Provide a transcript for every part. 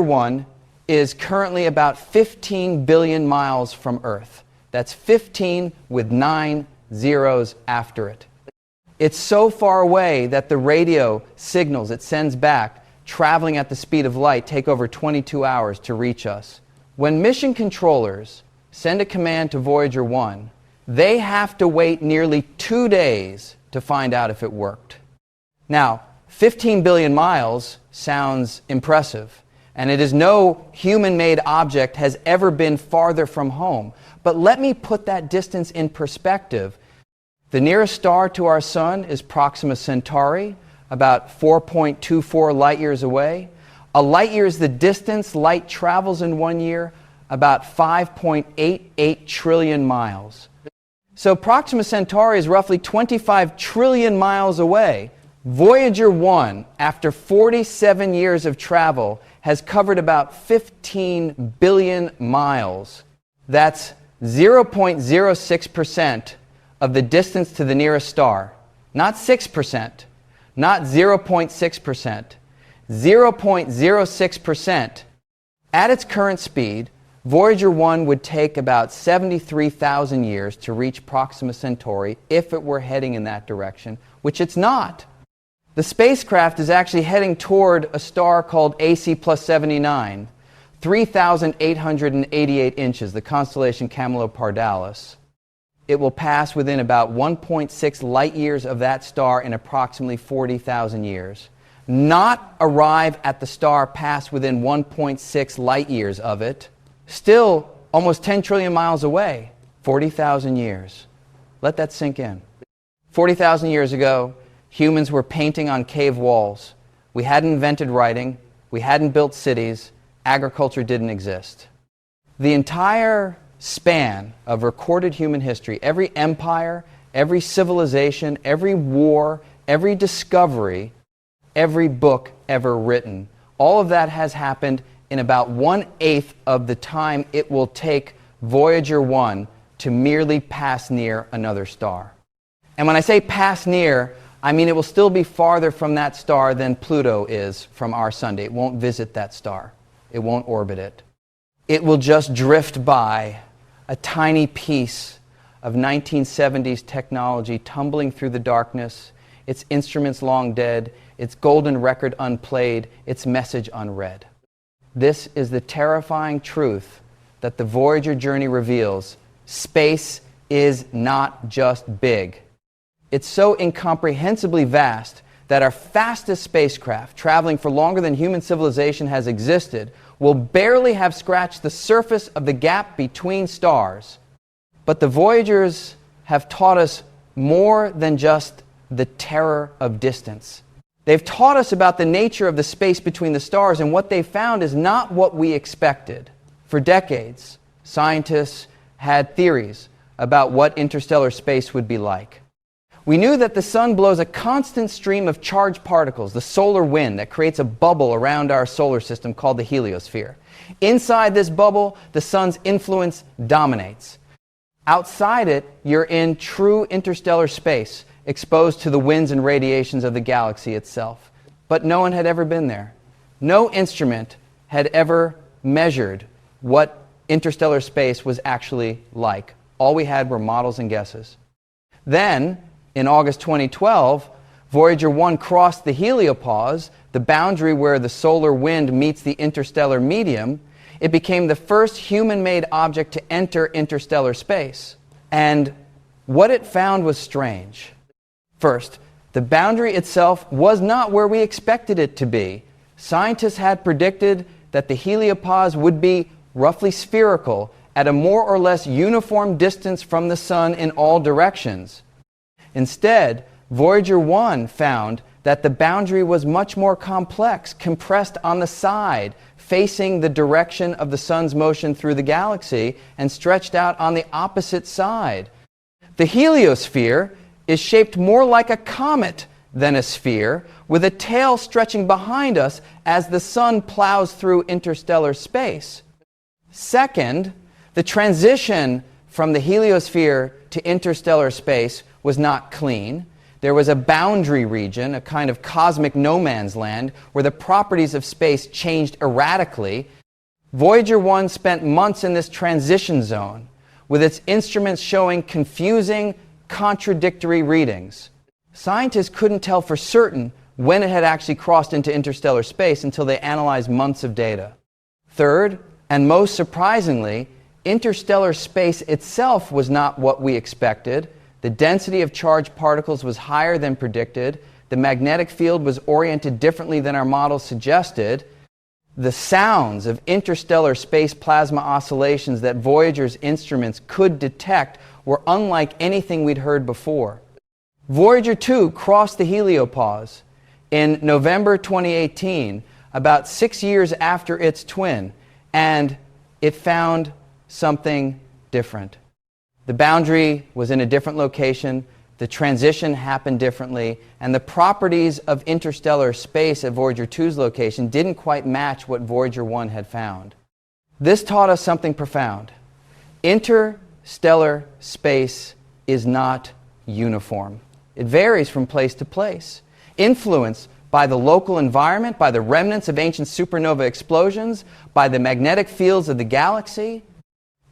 1 is currently about 15 billion miles from Earth. That's 15 with 9 zeros after it. It's so far away that the radio signals it sends back, traveling at the speed of light, take over 22 hours to reach us. When mission controllers send a command to Voyager 1, they have to wait nearly 2 days to find out if it worked. Now, 15 billion miles sounds impressive, and it is no human-made object has ever been farther from home. But let me put that distance in perspective. The nearest star to our sun is Proxima Centauri, about 4.24 light years away. A light year is the distance light travels in 1 year, about 5.88 trillion miles. So Proxima Centauri is roughly 25 trillion miles away. Voyager 1, after 47 years of travel, has covered about 15 billion miles. That's 0.06% of the distance to the nearest star. Not 6%, not 0.6%, 0.06%. At its current speed, Voyager 1 would take about 73,000 years to reach Proxima Centauri if it were heading in that direction, which it's not. The spacecraft is actually heading toward a star called AC plus 79, 3,888 inches, the constellation Camelopardalis. It will pass within about 1.6 light years of that star in approximately 40,000 years. Not arrive at the star past within 1.6 light years of it. Still almost 10 trillion miles away, 40,000 years. Let that sink in. 40,000 years ago, humans were painting on cave walls. We hadn't invented writing. We hadn't built cities. Agriculture didn't exist. The entire span of recorded human history, every empire, every civilization, every war, every discovery, every book ever written, all of that has happened in about 1/8 of the time it will take Voyager 1 to merely pass near another star. And when I say pass near, I mean it will still be farther from that star than Pluto is from our sun. It won't visit that star. It won't orbit it. It will just drift by, a tiny piece of 1970s technology tumbling through the darkness, its instruments long dead, its golden record unplayed, its message unread. This is the terrifying truth that the Voyager journey reveals. Space is not just big. It's so incomprehensibly vast that our fastest spacecraft, traveling for longer than human civilization has existed, will barely have scratched the surface of the gap between stars. But the Voyagers have taught us more than just the terror of distance. They've taught us about the nature of the space between the stars, and what they found is not what we expected. For decades, scientists had theories about what interstellar space would be like. We knew that the sun blows a constant stream of charged particles, the solar wind, that creates a bubble around our solar system called the heliosphere. Inside this bubble, the sun's influence dominates. Outside it, you're in true interstellar space, exposed to the winds and radiations of the galaxy itself. But no one had ever been there. No instrument had ever measured what interstellar space was actually like. All we had were models and guesses. Then, in August 2012, Voyager 1 crossed the heliopause, the boundary where the solar wind meets the interstellar medium. It became the first human-made object to enter interstellar space. And what it found was strange. First, the boundary itself was not where we expected it to be. Scientists had predicted that the heliopause would be roughly spherical, at a more or less uniform distance from the sun in all directions. Instead, Voyager 1 found that the boundary was much more complex, compressed on the side, facing the direction of the sun's motion through the galaxy, and stretched out on the opposite side. The heliosphere is shaped more like a comet than a sphere, with a tail stretching behind us as the sun plows through interstellar space. Second, the transition from the heliosphere to interstellar space was not clean. There was a boundary region, a kind of cosmic no man's land, where the properties of space changed erratically. Voyager 1 spent months in this transition zone, with its instruments showing confusing, contradictory readings. Scientists couldn't tell for certain when it had actually crossed into interstellar space until they analyzed months of data. Third, and most surprisingly, interstellar space itself was not what we expected. The density of charged particles was higher than predicted. The magnetic field was oriented differently than our models suggested. The sounds of interstellar space plasma oscillations that Voyager's instruments could detect were unlike anything we'd heard before. Voyager 2 crossed the heliopause in November 2018, about 6 years after its twin, and it found something different. The boundary was in a different location, the transition happened differently, and the properties of interstellar space at Voyager 2's location didn't quite match what Voyager 1 had found. This taught us something profound. Interstellar space is not uniform. It varies from place to place, influenced by the local environment, by the remnants of ancient supernova explosions, by the magnetic fields of the galaxy.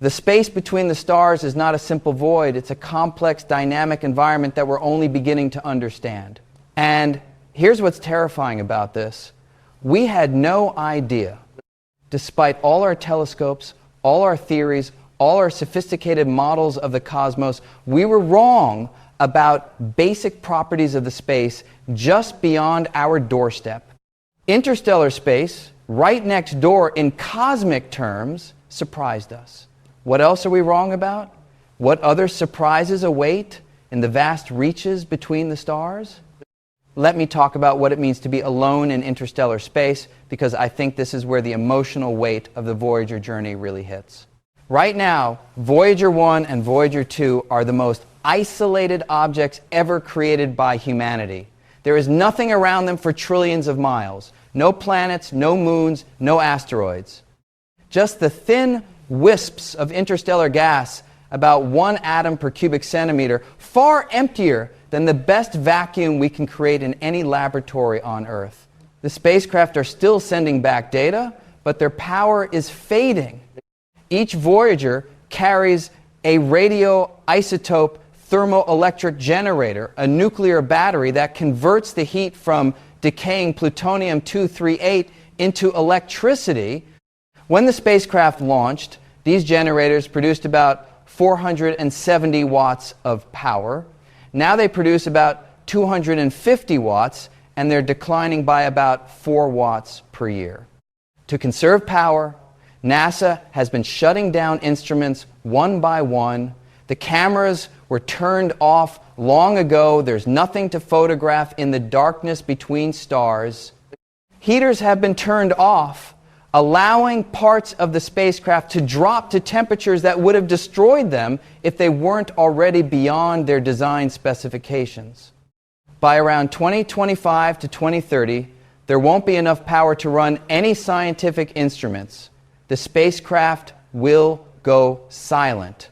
The space between the stars is not a simple void. It's a complex, dynamic environment that we're only beginning to understand. And here's what's terrifying about this. We had no idea, despite all our telescopes, all our theories, all our sophisticated models of the cosmos, we were wrong about basic properties of the space just beyond our doorstep. Interstellar space, right next door in cosmic terms, surprised us. What else are we wrong about? What other surprises await in the vast reaches between the stars? Let me talk about what it means to be alone in interstellar space, because I think this is where the emotional weight of the Voyager journey really hits. Right now, Voyager 1 and Voyager 2 are the most isolated objects ever created by humanity. There is nothing around them for trillions of miles. No planets, no moons, no asteroids. Just the thin wisps of interstellar gas, about 1 atom per cubic centimeter, far emptier than the best vacuum we can create in any laboratory on Earth. The spacecraft are still sending back data, but their power is fading. Each Voyager carries a radioisotope thermoelectric generator, a nuclear battery that converts the heat from decaying plutonium-238 into electricity. When the spacecraft launched, these generators produced about 470 watts of power. Now they produce about 250 watts, and they're declining by about 4 watts per year. To conserve power, NASA has been shutting down instruments one by one. The cameras were turned off long ago. There's nothing to photograph in the darkness between stars. Heaters have been turned off, allowing parts of the spacecraft to drop to temperatures that would have destroyed them if they weren't already beyond their design specifications. By around 2025 to 2030, there won't be enough power to run any scientific instruments. The spacecraft will go silent.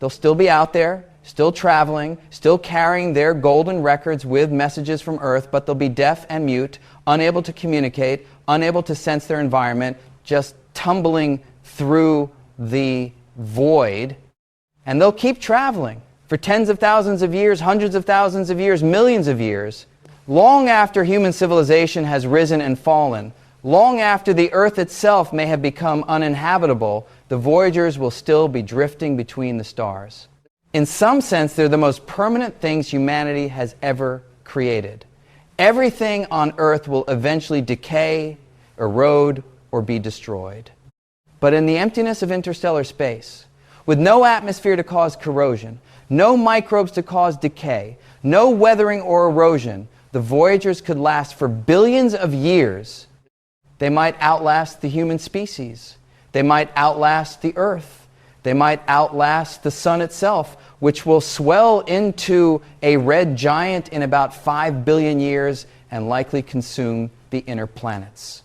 They'll still be out there, still traveling, still carrying their golden records with messages from Earth, but they'll be deaf and mute, unable to communicate, unable to sense their environment, just tumbling through the void. And they'll keep traveling for tens of thousands of years, hundreds of thousands of years, millions of years, long after human civilization has risen and fallen. Long after the Earth itself may have become uninhabitable, the Voyagers will still be drifting between the stars. In some sense, they're the most permanent things humanity has ever created. Everything on Earth will eventually decay, erode, or be destroyed. But in the emptiness of interstellar space, with no atmosphere to cause corrosion, no microbes to cause decay, no weathering or erosion, the Voyagers could last for billions of years. They might outlast the human species. They might outlast the Earth. They might outlast the sun itself, which will swell into a red giant in about 5 billion years and likely consume the inner planets.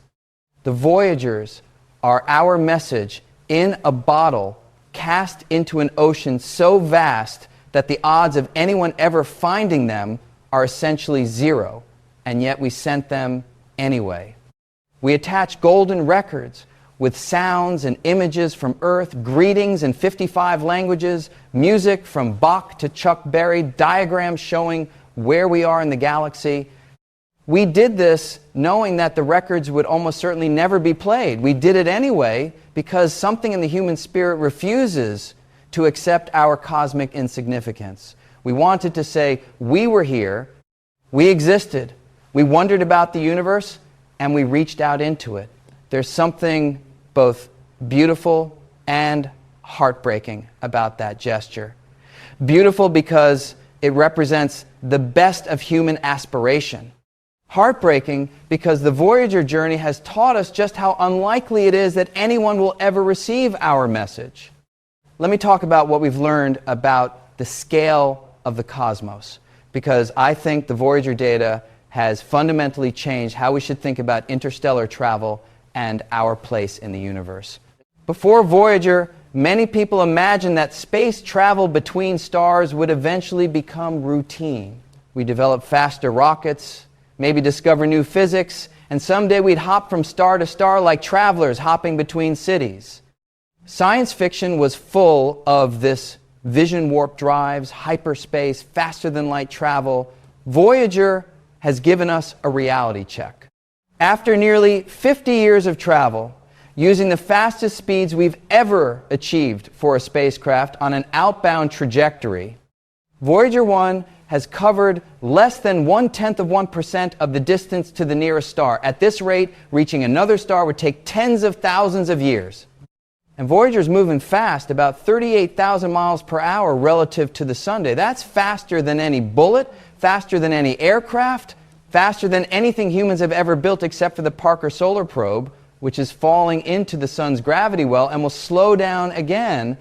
The Voyagers are our message in a bottle cast into an ocean so vast that the odds of anyone ever finding them are essentially zero, and yet we sent them anyway. We attach golden records with sounds and images from Earth, greetings in 55 languages, music from Bach to Chuck Berry, diagrams showing where we are in the galaxy. We did this knowing that the records would almost certainly never be played. We did it anyway because something in the human spirit refuses to accept our cosmic insignificance. We wanted to say, we were here, we existed, we wondered about the universe, and we reached out into it. There's something both beautiful and heartbreaking about that gesture. Beautiful because it represents the best of human aspiration. Heartbreaking because the Voyager journey has taught us just how unlikely it is that anyone will ever receive our message. Let me talk about what we've learned about the scale of the cosmos, because I think the Voyager data has fundamentally changed how we should think about interstellar travel and our place in the universe. Before Voyager, many people imagined that space travel between stars would eventually become routine. We develop faster rockets, maybe discover new physics, and someday we'd hop from star to star like travelers hopping between cities. Science fiction was full of this vision warp drives, hyperspace, faster than light travel. Voyager has given us a reality check. After nearly 50 years of travel, using the fastest speeds we've ever achieved for a spacecraft on an outbound trajectory, Voyager 1 has covered less than 0.1% of the distance to the nearest star. At this rate, reaching another star would take tens of thousands of years. And Voyager's moving fast, about 38,000 miles per hour relative to the Sunday. That's faster than any bullet, faster than any aircraft, faster than anything humans have ever built except for the Parker Solar Probe, which is falling into the Sun's gravity well and will slow down again.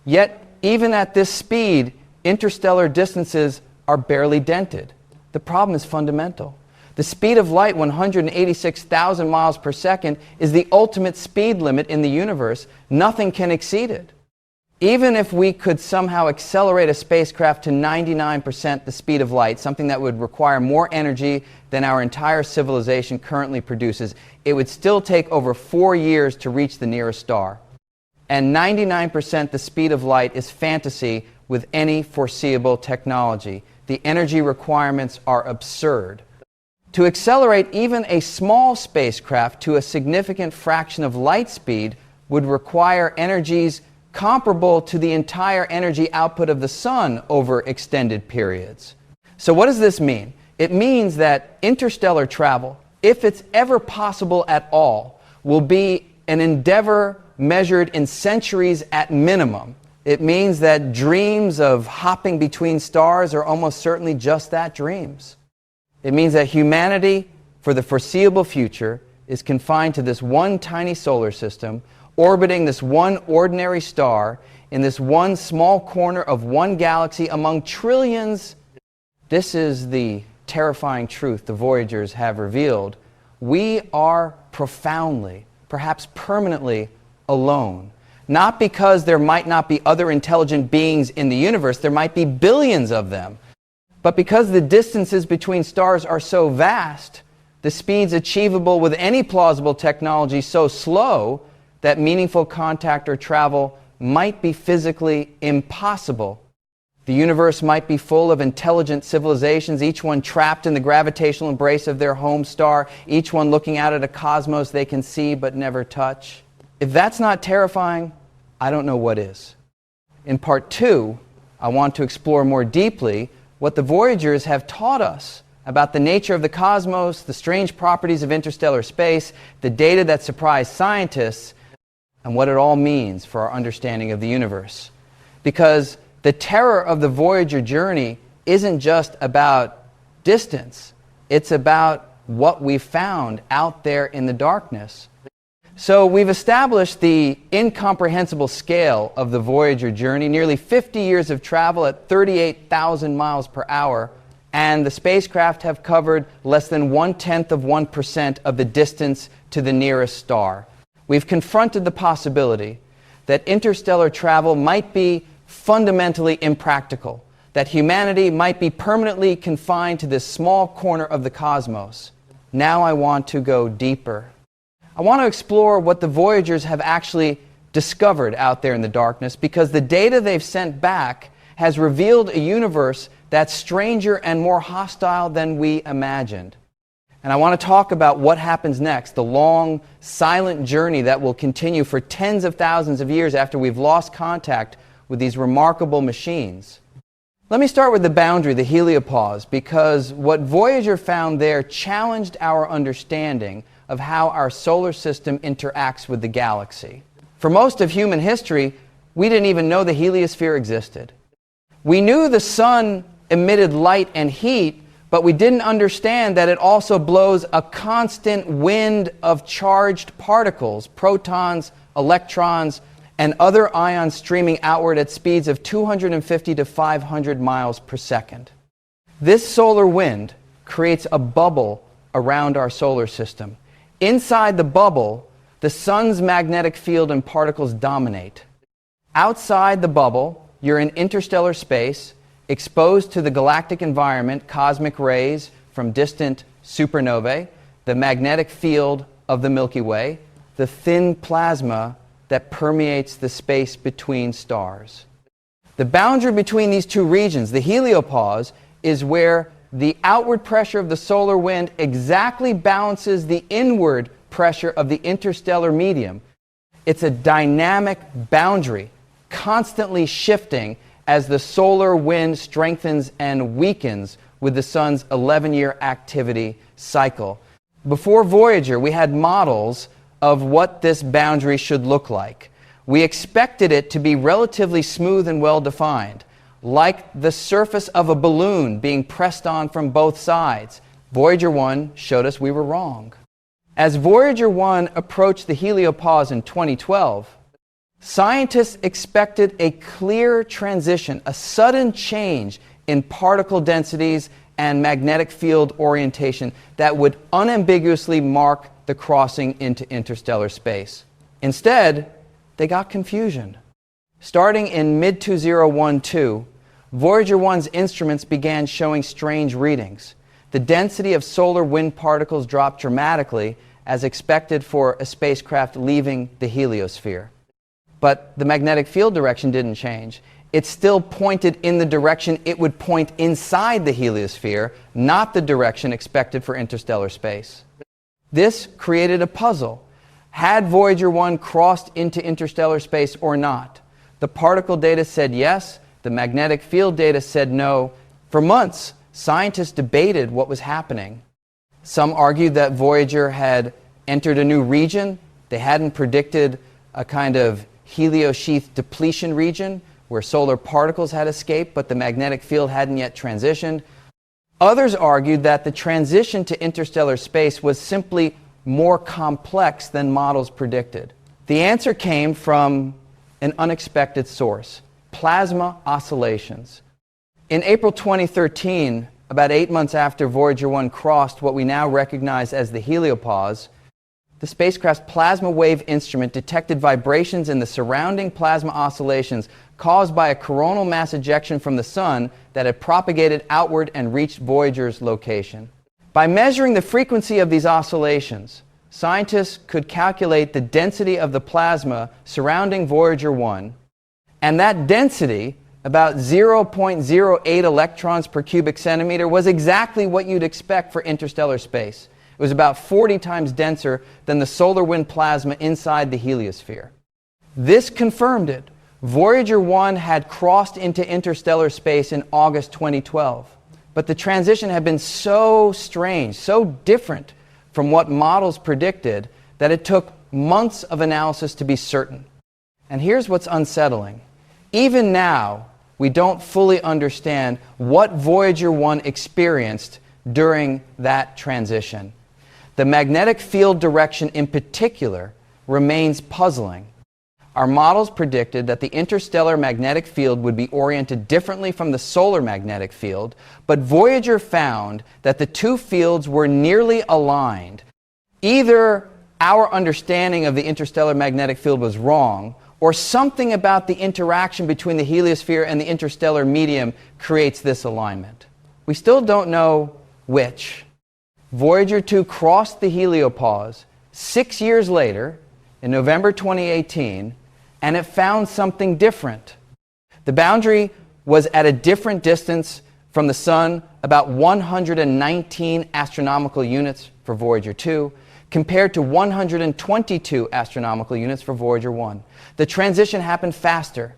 Yet, even at this speed, interstellar distances are barely dented. The problem is fundamental. The speed of light, 186,000 miles per second, is the ultimate speed limit in the universe. Nothing can exceed it. Even if we could somehow accelerate a spacecraft to 99% the speed of light, something that would require more energy than our entire civilization currently produces, it would still take over 4 years to reach the nearest star. And 99% the speed of light is fantasy with any foreseeable technology. The energy requirements are absurd. To accelerate even a small spacecraft to a significant fraction of light speed would require energies comparable to the entire energy output of the sun over extended periods. So what does this mean? It means that interstellar travel, if it's ever possible at all, will be an endeavor measured in centuries at minimum. It means that dreams of hopping between stars are almost certainly just that, dreams. It means that humanity, for the foreseeable future, is confined to this one tiny solar system, orbiting this one ordinary star in this one small corner of one galaxy among trillions. This is the terrifying truth the Voyagers have revealed. We are profoundly, perhaps permanently, alone. Not because there might not be other intelligent beings in the universe, there might be billions of them, but because the distances between stars are so vast, the speeds achievable with any plausible technology so slow that meaningful contact or travel might be physically impossible. The universe might be full of intelligent civilizations, each one trapped in the gravitational embrace of their home star, each one looking out at a cosmos they can see but never touch. If that's not terrifying, I don't know what is. In part 2, I want to explore more deeply what the Voyagers have taught us about the nature of the cosmos, the strange properties of interstellar space, the data that surprised scientists, and what it all means for our understanding of the universe. Because the terror of the Voyager journey isn't just about distance, it's about what we found out there in the darkness. So we've established the incomprehensible scale of the Voyager journey, nearly 50 years of travel at 38,000 miles per hour, and the spacecraft have covered less than 0.1% of the distance to the nearest star. We've confronted the possibility that interstellar travel might be fundamentally impractical, that humanity might be permanently confined to this small corner of the cosmos. Now I want to go deeper. I want to explore what the Voyagers have actually discovered out there in the darkness, because the data they've sent back has revealed a universe that's stranger and more hostile than we imagined. And I want to talk about what happens next, the long, silent journey that will continue for tens of thousands of years after we've lost contact with these remarkable machines. Let me start with the boundary, the heliopause, because what Voyager found there challenged our understanding of how our solar system interacts with the galaxy. For most of human history, we didn't even know the heliosphere existed. We knew the sun emitted light and heat, but we didn't understand that it also blows a constant wind of charged particles, protons, electrons, and other ions streaming outward at speeds of 250 to 500 miles per second. This solar wind creates a bubble around our solar system. Inside the bubble, the sun's magnetic field and particles dominate. Outside the bubble, you're in interstellar space, exposed to the galactic environment, cosmic rays from distant supernovae, the magnetic field of the Milky Way, the thin plasma that permeates the space between stars. The boundary between these two regions, the heliopause, is where the outward pressure of the solar wind exactly balances the inward pressure of the interstellar medium. It's a dynamic boundary, constantly shifting as the solar wind strengthens and weakens with the sun's 11-year activity cycle. Before Voyager, we had models of what this boundary should look like. We expected it to be relatively smooth and well-defined, like the surface of a balloon being pressed on from both sides. Voyager 1 showed us we were wrong. As Voyager 1 approached the heliopause in 2012, scientists expected a clear transition, a sudden change in particle densities and magnetic field orientation that would unambiguously mark the crossing into interstellar space. Instead, they got confusion. Starting in mid-2012, Voyager 1's instruments began showing strange readings. The density of solar wind particles dropped dramatically, as expected for a spacecraft leaving the heliosphere. But the magnetic field direction didn't change. It still pointed in the direction it would point inside the heliosphere, not the direction expected for interstellar space. This created a puzzle. Had Voyager 1 crossed into interstellar space or not? The particle data said yes. The magnetic field data said no. For months, scientists debated what was happening. Some argued that Voyager had entered a new region. They hadn't predicted a kind of heliosheath depletion region where solar particles had escaped, but the magnetic field hadn't yet transitioned. Others argued that the transition to interstellar space was simply more complex than models predicted. The answer came from an unexpected source: plasma oscillations. In April 2013, about 8 months after Voyager 1 crossed what we now recognize as the heliopause, the spacecraft's plasma wave instrument detected vibrations in the surrounding plasma oscillations caused by a coronal mass ejection from the sun that had propagated outward and reached Voyager's location. By measuring the frequency of these oscillations, scientists could calculate the density of the plasma surrounding Voyager 1, and that density, about 0.08 electrons per cubic centimeter, was exactly what you'd expect for interstellar space. It was about 40 times denser than the solar wind plasma inside the heliosphere. This confirmed it. Voyager 1 had crossed into interstellar space in August 2012. But the transition had been so strange, so different from what models predicted, that it took months of analysis to be certain. And here's what's unsettling. Even now, we don't fully understand what Voyager 1 experienced during that transition. The magnetic field direction in particular remains puzzling. Our models predicted that the interstellar magnetic field would be oriented differently from the solar magnetic field, but Voyager found that the two fields were nearly aligned. Either our understanding of the interstellar magnetic field was wrong, or something about the interaction between the heliosphere and the interstellar medium creates this alignment. We still don't know which. Voyager 2 crossed the heliopause 6 years later, in November 2018, and it found something different. The boundary was at a different distance from the Sun, about 119 astronomical units for Voyager 2, compared to 122 astronomical units for Voyager 1. The transition happened faster,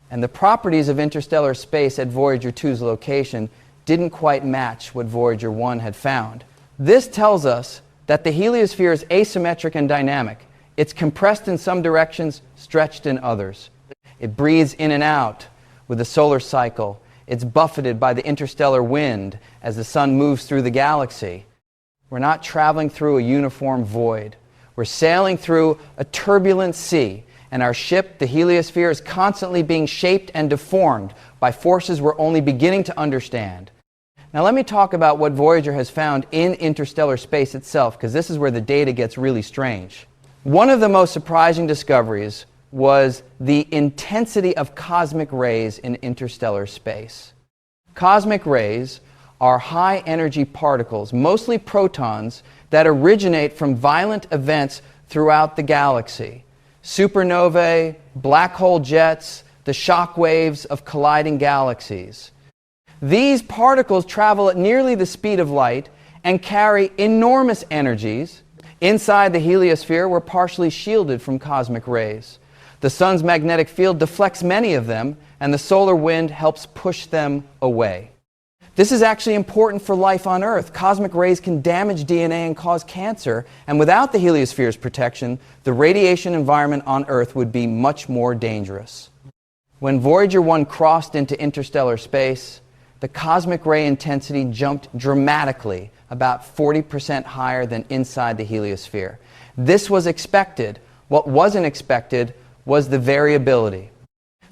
and the properties of interstellar space at Voyager 2's location didn't quite match what Voyager 1 had found. This tells us that the heliosphere is asymmetric and dynamic. It's compressed in some directions, stretched in others. It breathes in and out with the solar cycle. It's buffeted by the interstellar wind as the Sun moves through the galaxy. We're not traveling through a uniform void. We're sailing through a turbulent sea, and our ship, the heliosphere, is constantly being shaped and deformed by forces we're only beginning to understand. Now let me talk about what Voyager has found in interstellar space itself, because this is where the data gets really strange. One of the most surprising discoveries was the intensity of cosmic rays in interstellar space. Cosmic rays are high-energy particles, mostly protons, that originate from violent events throughout the galaxy. Supernovae, black hole jets, the shock waves of colliding galaxies. These particles travel at nearly the speed of light and carry enormous energies. Inside the heliosphere, we're partially shielded from cosmic rays. The Sun's magnetic field deflects many of them, and the solar wind helps push them away. This is actually important for life on Earth. Cosmic rays can damage DNA and cause cancer, and without the heliosphere's protection, the radiation environment on Earth would be much more dangerous. When Voyager 1 crossed into interstellar space, the cosmic ray intensity jumped dramatically, about 40% higher than inside the heliosphere. This was expected. What wasn't expected was the variability.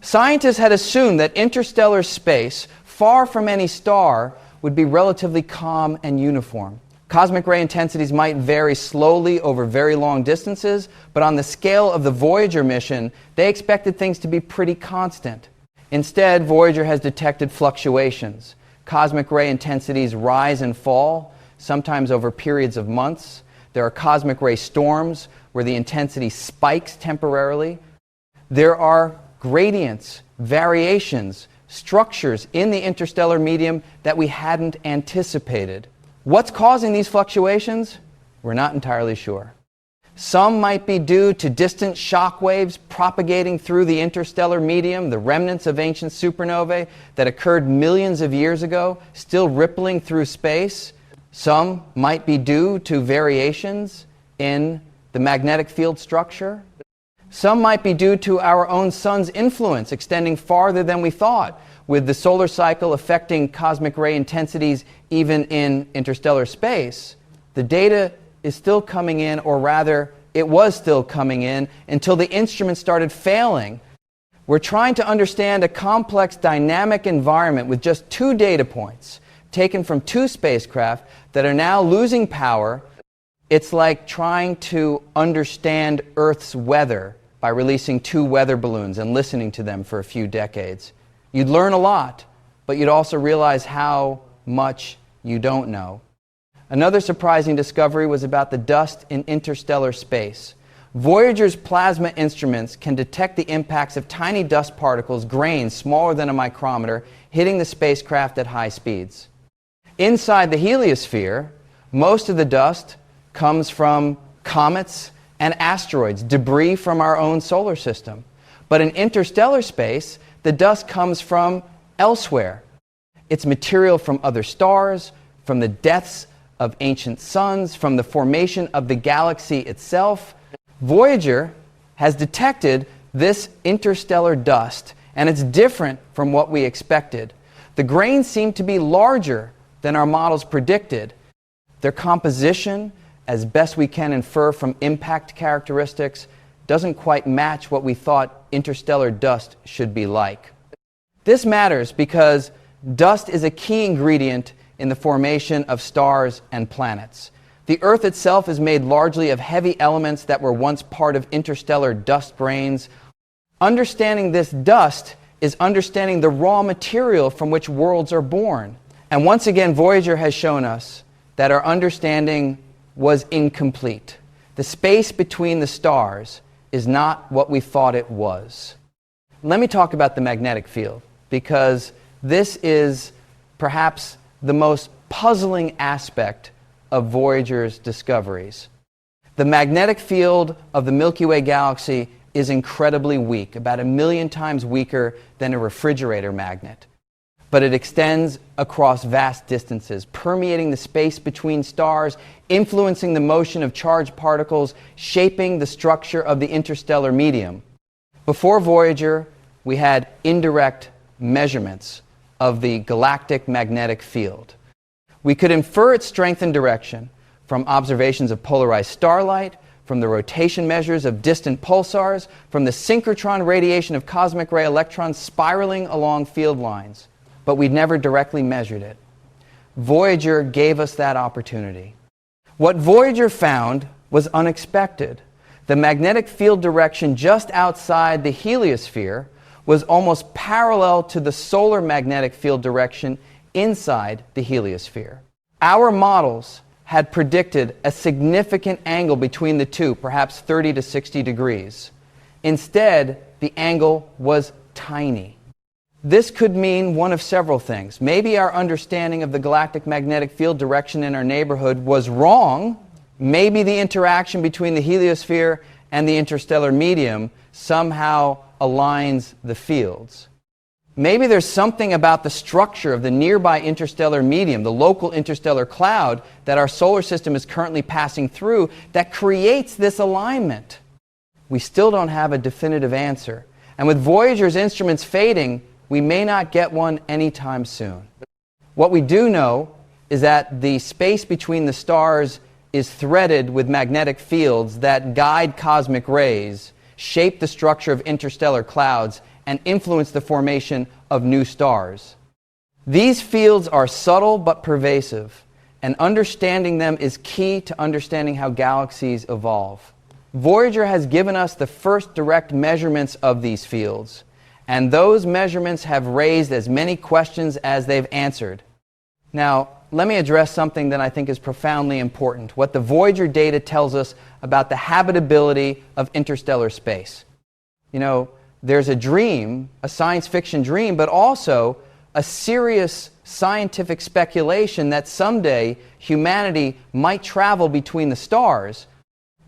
Scientists had assumed that interstellar space, far from any star, would be relatively calm and uniform. Cosmic ray intensities might vary slowly over very long distances, but on the scale of the Voyager mission, they expected things to be pretty constant. Instead, Voyager has detected fluctuations. Cosmic ray intensities rise and fall, sometimes over periods of months. There are cosmic ray storms where the intensity spikes temporarily. There are gradients, variations, structures in the interstellar medium that we hadn't anticipated. What's causing these fluctuations? We're not entirely sure. Some might be due to distant shock waves propagating through the interstellar medium, the remnants of ancient supernovae that occurred millions of years ago, still rippling through space. Some might be due to variations in the magnetic field structure. Some might be due to our own Sun's influence extending farther than we thought, with the solar cycle affecting cosmic ray intensities even in interstellar space. The data is still coming in, or rather, it was still coming in until the instruments started failing. We're trying to understand a complex dynamic environment with just 2 data points taken from 2 spacecraft that are now losing power. It's like trying to understand Earth's weather by releasing 2 weather balloons and listening to them for a few decades. You'd learn a lot, but you'd also realize how much you don't know. Another surprising discovery was about the dust in interstellar space. Voyager's plasma instruments can detect the impacts of tiny dust particles, grains smaller than a micrometer, hitting the spacecraft at high speeds. Inside the heliosphere, most of the dust comes from comets and asteroids, debris from our own solar system. But in interstellar space, the dust comes from elsewhere. It's material from other stars, from the deaths of ancient suns, from the formation of the galaxy itself. Voyager has detected this interstellar dust, and it's different from what we expected. The grains seem to be larger than our models predicted. Their composition, as best we can infer from impact characteristics, doesn't quite match what we thought interstellar dust should be like. This matters because dust is a key ingredient in the formation of stars and planets. The Earth itself is made largely of heavy elements that were once part of interstellar dust grains. Understanding this dust is understanding the raw material from which worlds are born. And once again, Voyager has shown us that our understanding was incomplete. The space between the stars is not what we thought it was. Let me talk about the magnetic field, because this is perhaps the most puzzling aspect of Voyager's discoveries. The magnetic field of the Milky Way galaxy is incredibly weak, about 1 million times weaker than a refrigerator magnet. But it extends across vast distances, permeating the space between stars, influencing the motion of charged particles, shaping the structure of the interstellar medium. Before Voyager, we had indirect measurements of the galactic magnetic field. We could infer its strength and direction from observations of polarized starlight, from the rotation measures of distant pulsars, from the synchrotron radiation of cosmic ray electrons spiraling along field lines. But we'd never directly measured it. Voyager gave us that opportunity. What Voyager found was unexpected. The magnetic field direction just outside the heliosphere was almost parallel to the solar magnetic field direction inside the heliosphere. Our models had predicted a significant angle between the two, perhaps 30 to 60 degrees. Instead, the angle was tiny. This could mean one of several things. Maybe our understanding of the galactic magnetic field direction in our neighborhood was wrong. Maybe the interaction between the heliosphere and the interstellar medium somehow aligns the fields. Maybe there's something about the structure of the nearby interstellar medium, the local interstellar cloud that our solar system is currently passing through, that creates this alignment. We still don't have a definitive answer. And with Voyager's instruments fading, we may not get one anytime soon. What we do know is that the space between the stars is threaded with magnetic fields that guide cosmic rays, shape the structure of interstellar clouds, and influence the formation of new stars. These fields are subtle but pervasive, and understanding them is key to understanding how galaxies evolve. Voyager has given us the first direct measurements of these fields, and those measurements have raised as many questions as they've answered. Now, let me address something that I think is profoundly important, what the Voyager data tells us about the habitability of interstellar space. You know, there's a dream, a science fiction dream, but also a serious scientific speculation that someday humanity might travel between the stars,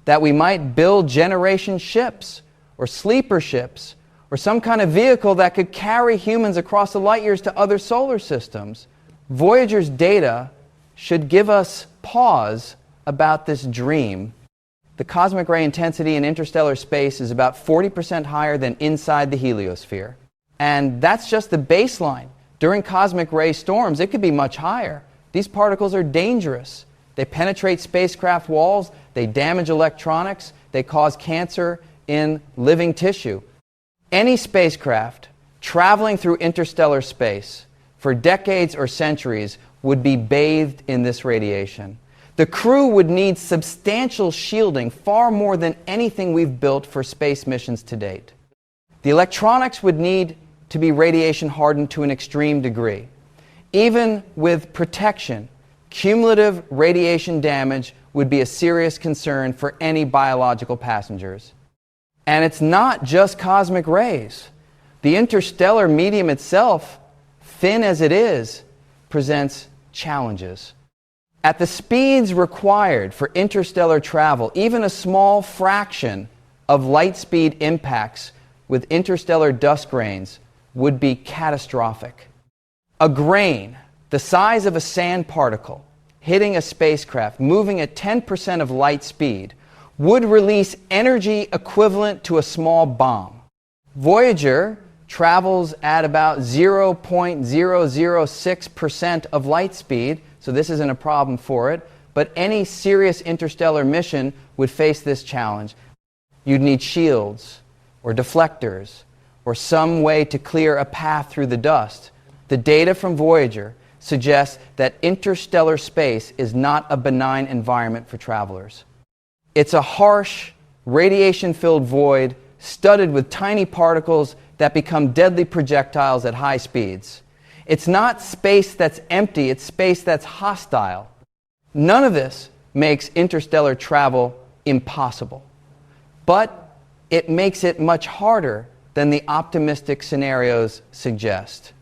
that we might build generation ships or sleeper ships or some kind of vehicle that could carry humans across the light years to other solar systems. Voyager's data should give us pause about this dream. The cosmic ray intensity in interstellar space is about 40% higher than inside the heliosphere. And that's just the baseline. During cosmic ray storms, it could be much higher. These particles are dangerous. They penetrate spacecraft walls, they damage electronics, they cause cancer in living tissue. Any spacecraft traveling through interstellar space for decades or centuries would be bathed in this radiation. The crew would need substantial shielding, far more than anything we've built for space missions to date. The electronics would need to be radiation hardened to an extreme degree. Even with protection, cumulative radiation damage would be a serious concern for any biological passengers. And it's not just cosmic rays. The interstellar medium itself, thin as it is, presents challenges. At the speeds required for interstellar travel, even a small fraction of light speed impacts with interstellar dust grains would be catastrophic. A grain the size of a sand particle hitting a spacecraft moving at 10% of light speed would release energy equivalent to a small bomb. Voyager travels at about 0.006% of light speed, so this isn't a problem for it, but any serious interstellar mission would face this challenge. You'd need shields or deflectors or some way to clear a path through the dust. The data from Voyager suggests that interstellar space is not a benign environment for travelers. It's a harsh, radiation-filled void studded with tiny particles that become deadly projectiles at high speeds. It's not space that's empty, it's space that's hostile. None of this makes interstellar travel impossible, but it makes it much harder than the optimistic scenarios suggest.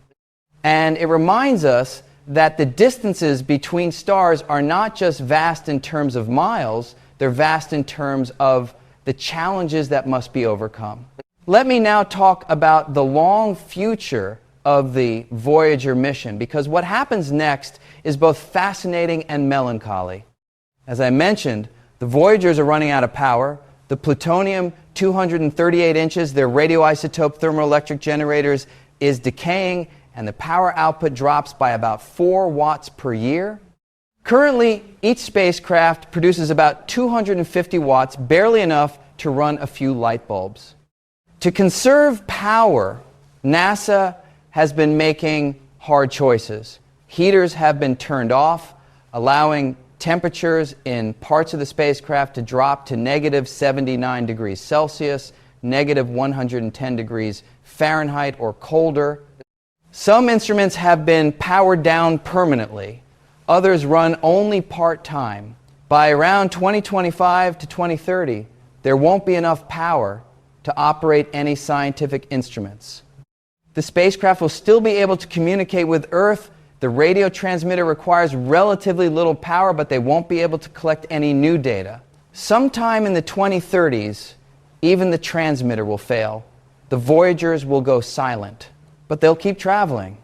And it reminds us that the distances between stars are not just vast in terms of miles, they're vast in terms of the challenges that must be overcome. Let me now talk about the long future of the Voyager mission, because what happens next is both fascinating and melancholy. As I mentioned, the Voyagers are running out of power. The plutonium, 238 inches, their radioisotope thermoelectric generators, is decaying, and the power output drops by about 4 watts per year. Currently, each spacecraft produces about 250 watts, barely enough to run a few light bulbs. To conserve power, NASA has been making hard choices. Heaters have been turned off, allowing temperatures in parts of the spacecraft to drop to negative 79 degrees Celsius, negative 110 degrees Fahrenheit or colder. Some instruments have been powered down permanently. Others run only part-time. By around 2025 to 2030, there won't be enough power to operate any scientific instruments. The spacecraft will still be able to communicate with Earth. The radio transmitter requires relatively little power, but they won't be able to collect any new data. Sometime in the 2030s, even the transmitter will fail. The Voyagers will go silent, but they'll keep traveling.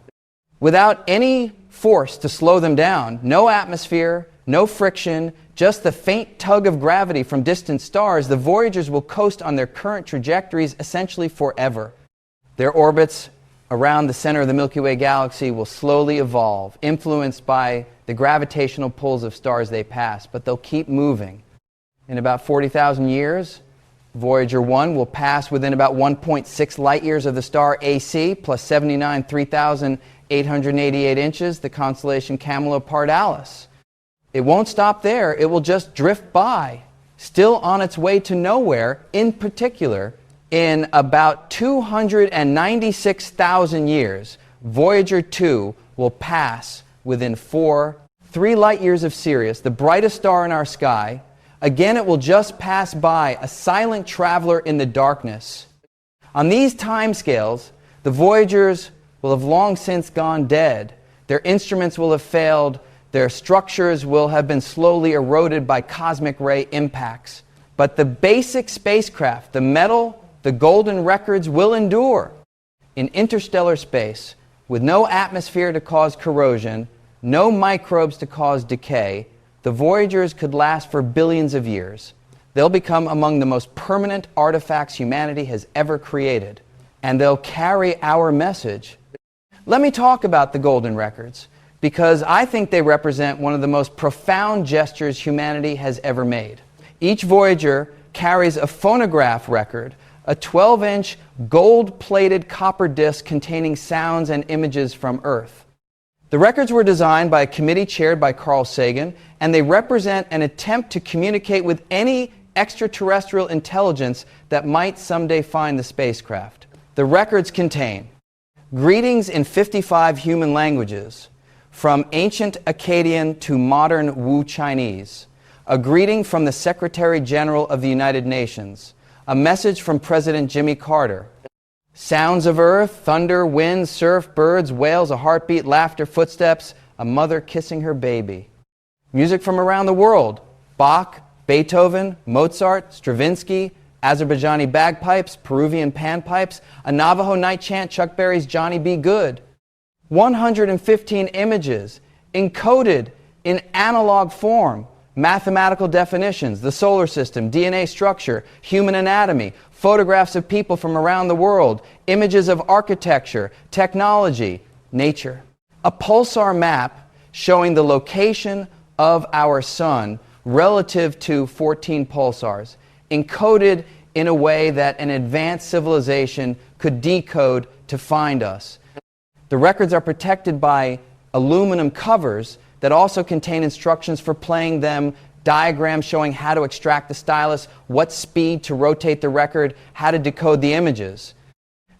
Without any force to slow them down, no atmosphere, no friction, just the faint tug of gravity from distant stars, the Voyagers will coast on their current trajectories essentially forever. Their orbits around the center of the Milky Way galaxy will slowly evolve, influenced by the gravitational pulls of stars they pass, but they'll keep moving. In about 40,000 years, Voyager 1 will pass within about 1.6 light years of the star AC, plus 79 3,888 inches, the constellation Camelopardalis. It won't stop there. It will just drift by, still on its way to nowhere. In particular, in about 296,000 years, Voyager 2 will pass within 3 light years of Sirius, the brightest star in our sky. Again, it will just pass by, a silent traveler in the darkness. On these timescales, the Voyagers will have long since gone dead. Their instruments will have failed. Their structures will have been slowly eroded by cosmic ray impacts. But the basic spacecraft, the metal, the golden records, will endure. In interstellar space, with no atmosphere to cause corrosion, no microbes to cause decay, the Voyagers could last for billions of years. They'll become among the most permanent artifacts humanity has ever created, and they'll carry our message. Let me talk about the golden records, because I think they represent one of the most profound gestures humanity has ever made. Each Voyager carries a phonograph record, a 12-inch gold-plated copper disc containing sounds and images from Earth. The records were designed by a committee chaired by Carl Sagan, and they represent an attempt to communicate with any extraterrestrial intelligence that might someday find the spacecraft. The records contain greetings in 55 human languages, from ancient Akkadian to modern Wu Chinese, a greeting from the Secretary General of the United Nations, a message from President Jimmy Carter, sounds of Earth, thunder, wind, surf, birds, whales, a heartbeat, laughter, footsteps, a mother kissing her baby. Music from around the world: Bach, Beethoven, Mozart, Stravinsky, Azerbaijani bagpipes, Peruvian panpipes, a Navajo night chant, Chuck Berry's Johnny B. Good. 115 images encoded in analog form, mathematical definitions, the solar system, DNA structure, human anatomy, photographs of people from around the world, images of architecture, technology, nature. A pulsar map showing the location of our sun relative to 14 pulsars, encoded in a way that an advanced civilization could decode to find us. The records are protected by aluminum covers that also contain instructions for playing them diagrams showing how to extract the stylus, what speed to rotate the record, how to decode the images.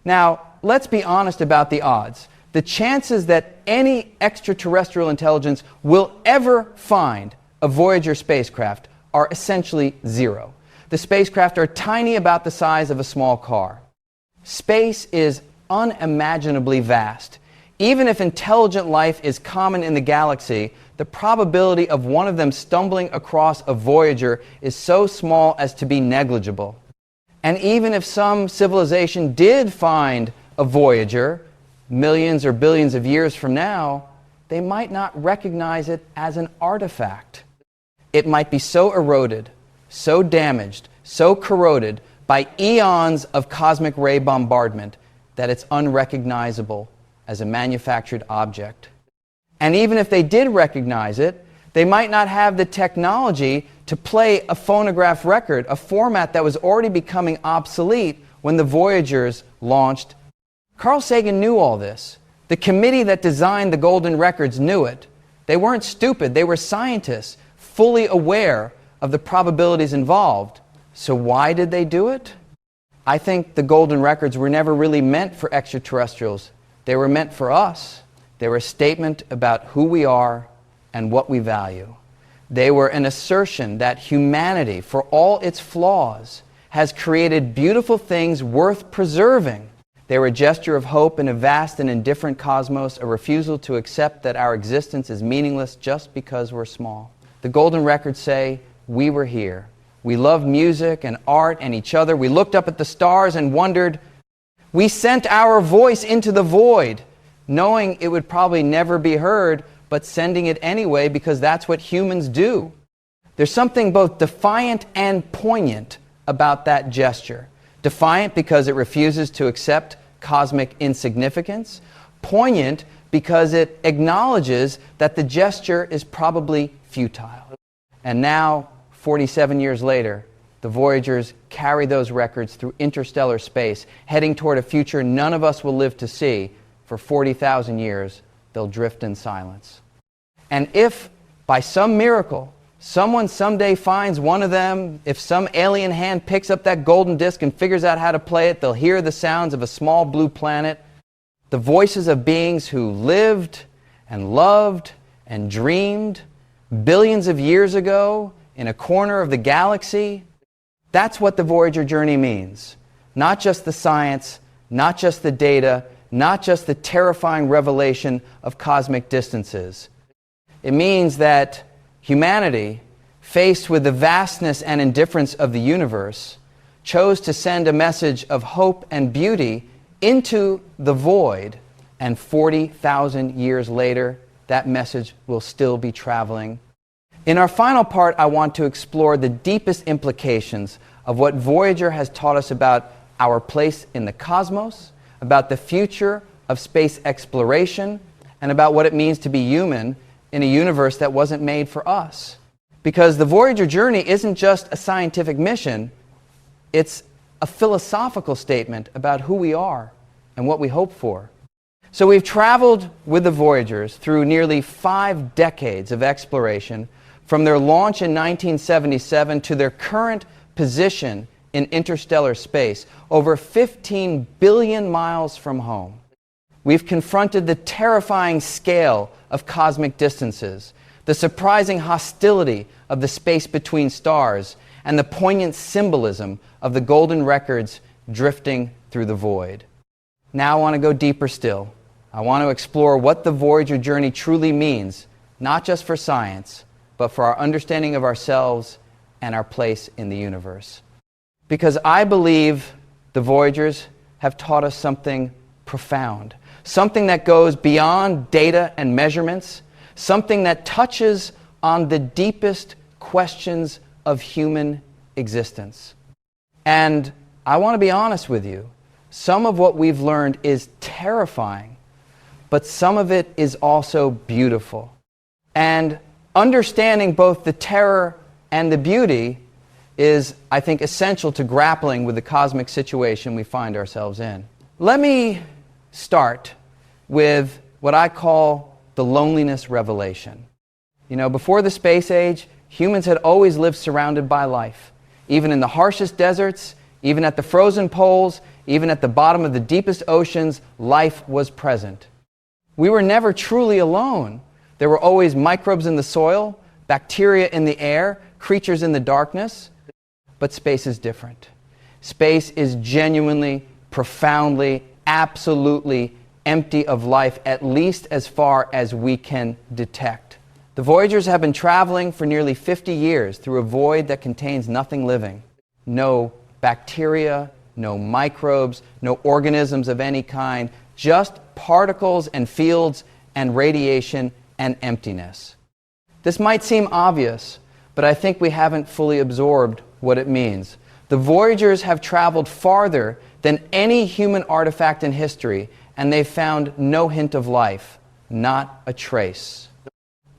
Now, let's be honest about the odds. The chances that any extraterrestrial intelligence will ever find a Voyager spacecraft are essentially zero. The spacecraft are tiny, about the size of a small car. Space is unimaginably vast. Even if intelligent life is common in the galaxy, the probability of one of them stumbling across a Voyager is so small as to be negligible. And even if some civilization did find a Voyager millions or billions of years from now, they might not recognize it as an artifact. It might be so eroded, so damaged, so corroded by eons of cosmic ray bombardment that it's unrecognizable as a manufactured object. And even if they did recognize it, they might not have the technology to play a phonograph record, a format that was already becoming obsolete when the Voyagers launched. Carl Sagan knew all this. The committee that designed the golden records knew it. They weren't stupid. They were scientists, fully aware of the probabilities involved. So why did they do it? I think the golden records were never really meant for extraterrestrials. They were meant for us. They were a statement about who we are and what we value. They were an assertion that humanity, for all its flaws, has created beautiful things worth preserving. They were a gesture of hope in a vast and indifferent cosmos, a refusal to accept that our existence is meaningless just because we're small. The golden records say, we were here. We loved music and art and each other. We looked up at the stars and wondered. We sent our voice into the void, knowing it would probably never be heard, but sending it anyway because that's what humans do. There's something both defiant and poignant about that gesture. Defiant because it refuses to accept cosmic insignificance. Poignant because it acknowledges that the gesture is probably futile. And now, 47 years later, the Voyagers carry those records through interstellar space, heading toward a future none of us will live to see. For 40,000 years, they'll drift in silence. And if, by some miracle, someone someday finds one of them, if some alien hand picks up that golden disc and figures out how to play it, they'll hear the sounds of a small blue planet, the voices of beings who lived and loved and dreamed billions of years ago in a corner of the galaxy. That's what the Voyager journey means. Not just the science, not just the data, not just the terrifying revelation of cosmic distances. It means that humanity, faced with the vastness and indifference of the universe, chose to send a message of hope and beauty into the void, and 40,000 years later, that message will still be traveling. In our final part, I want to explore the deepest implications of what Voyager has taught us about our place in the cosmos, about the future of space exploration, and about what it means to be human in a universe that wasn't made for us. Because the Voyager journey isn't just a scientific mission, it's a philosophical statement about who we are and what we hope for. So we've traveled with the Voyagers through nearly 5 decades of exploration, from their launch in 1977 to their current position in interstellar space, over 15 billion miles from home. We've confronted the terrifying scale of cosmic distances, the surprising hostility of the space between stars, and the poignant symbolism of the golden records drifting through the void. Now I want to go deeper still. I want to explore what the Voyager journey truly means, not just for science, but for our understanding of ourselves and our place in the universe. Because I believe the Voyagers have taught us something profound, something that goes beyond data and measurements, something that touches on the deepest questions of human existence. And I want to be honest with you, some of what we've learned is terrifying, but some of it is also beautiful. And understanding both the terror and the beauty is, I think, essential to grappling with the cosmic situation we find ourselves in. Let me start with what I call the loneliness revelation. You know, before the space age, humans had always lived surrounded by life. Even in the harshest deserts, even at the frozen poles, even at the bottom of the deepest oceans, life was present. We were never truly alone. There were always microbes in the soil, bacteria in the air, creatures in the darkness. But space is different. Space is genuinely, profoundly, absolutely empty of life, at least as far as we can detect. The Voyagers have been traveling for nearly 50 years through a void that contains nothing living. No bacteria, no microbes, no organisms of any kind, just particles and fields and radiation and emptiness. This might seem obvious, but I think we haven't fully absorbed what it means. The Voyagers have traveled farther than any human artifact in history, and they've found no hint of life, not a trace.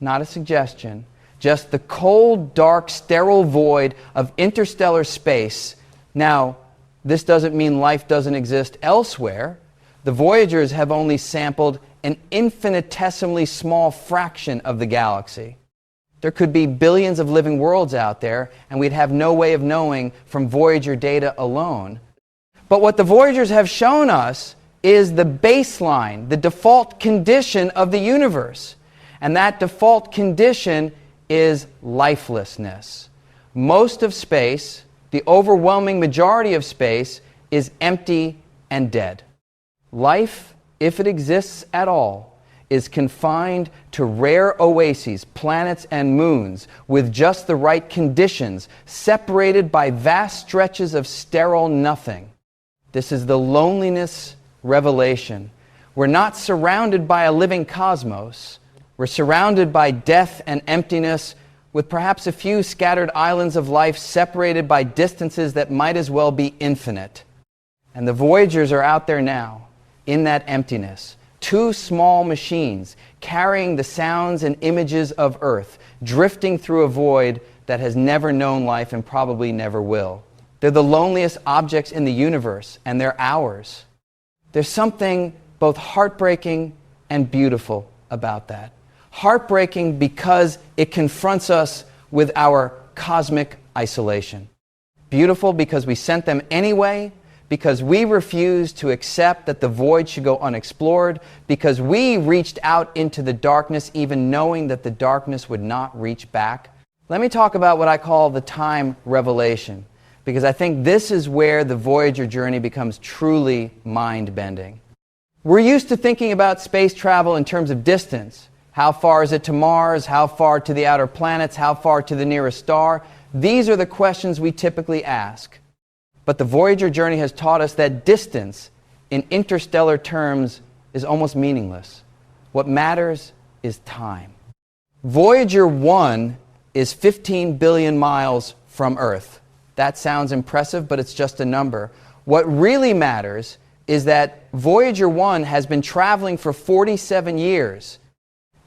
Not a suggestion, just the cold, dark, sterile void of interstellar space. Now, this doesn't mean life doesn't exist elsewhere. The Voyagers have only sampled an infinitesimally small fraction of the galaxy. There could be billions of living worlds out there, and we'd have no way of knowing from Voyager data alone. But what the Voyagers have shown us is the baseline, the default condition of the universe. And that default condition is lifelessness. Most of space, the overwhelming majority of space, is empty and dead. Life, if it exists at all, is confined to rare oases, planets and moons, with just the right conditions, separated by vast stretches of sterile nothing. This is the loneliness revelation. We're not surrounded by a living cosmos. We're surrounded by death and emptiness, with perhaps a few scattered islands of life separated by distances that might as well be infinite. And the Voyagers are out there now, in that emptiness. Two small machines carrying the sounds and images of Earth, drifting through a void that has never known life and probably never will. They're the loneliest objects in the universe, and they're ours. There's something both heartbreaking and beautiful about that. Heartbreaking because it confronts us with our cosmic isolation. Beautiful because we sent them anyway, because we refused to accept that the void should go unexplored, because we reached out into the darkness even knowing that the darkness would not reach back. Let me talk about what I call the time revelation, because I think this is where the Voyager journey becomes truly mind-bending. We're used to thinking about space travel in terms of distance. How far is it to Mars? How far to the outer planets? How far to the nearest star? These are the questions we typically ask. But the Voyager journey has taught us that distance, in interstellar terms, is almost meaningless. What matters is time. Voyager 1 is 15 billion miles from Earth. That sounds impressive, but it's just a number. What really matters is that Voyager 1 has been traveling for 47 years,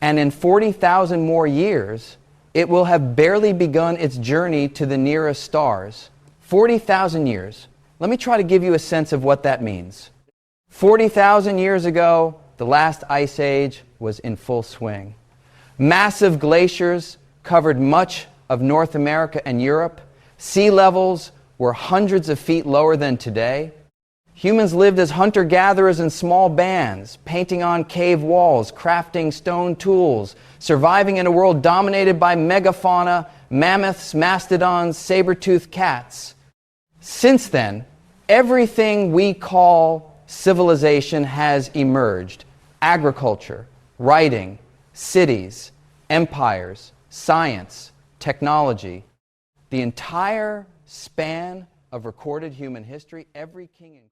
and in 40,000 more years, it will have barely begun its journey to the nearest stars. 40,000 years. Let me try to give you a sense of what that means. 40,000 years ago, the last ice age was in full swing. Massive glaciers covered much of North America and Europe. Sea levels were hundreds of feet lower than today. Humans lived as hunter-gatherers in small bands, painting on cave walls, crafting stone tools, surviving in a world dominated by megafauna, mammoths, mastodons, saber-toothed cats. Since then, everything we call civilization has emerged. Agriculture, writing, cities, empires, science, technology. The entire span of recorded human history, every king and